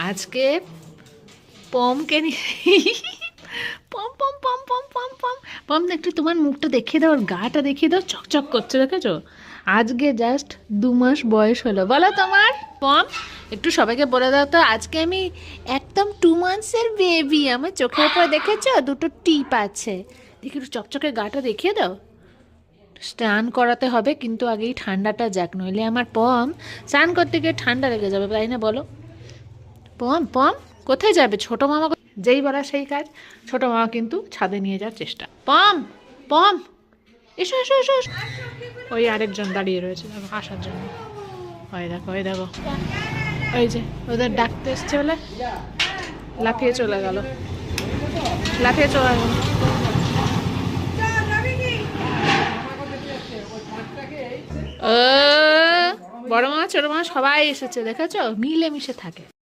আজকে পমকে পম পম পম পম পম পম পম, একটু তোমার মুখটা দেখিয়ে দাও, ওর গাটা দেখিয়ে দাও, চকচক করছে, দেখেছো? আজকে জাস্ট 2 মাস বয়স হলো। বলো তোমার পম, একটু সবাইকে বলে দাও তো, আজকে আমি একদম 2 মান্থসের বেবি। আমার চোখের উপর দেখেছো দুটো টিপ আছে, দেখি একটু চকচকে গাটা দেখিয়ে দাও। স্নান করাতে হবে কিন্তু আগেই ঠান্ডাটা যাক, নইলে আমার পম স্নান করতে গিয়ে ঠান্ডা লেগে যাবে, তাই না বলো? পম পম কোথায় যাবে ছোট মামা? যেই বলা সেই কাজ। ছোট মামা কিন্তু ছাদে নিয়ে যাওয়ার চেষ্টা। পম পম, এসো এসো এসো এসো। ওই আরেকজন দাঁড়িয়ে রয়েছে দেখো আসার জন্য। ওই দেখো ওই দেখো, ওই যে ওদের ডাকতে এসছে বলে লাফিয়ে চলে গেল, লাফিয়ে চলে গেল। ও বড় মা ছোট মা সবাই এসেছে, দেখেছো? মিলেমিশে থাকে।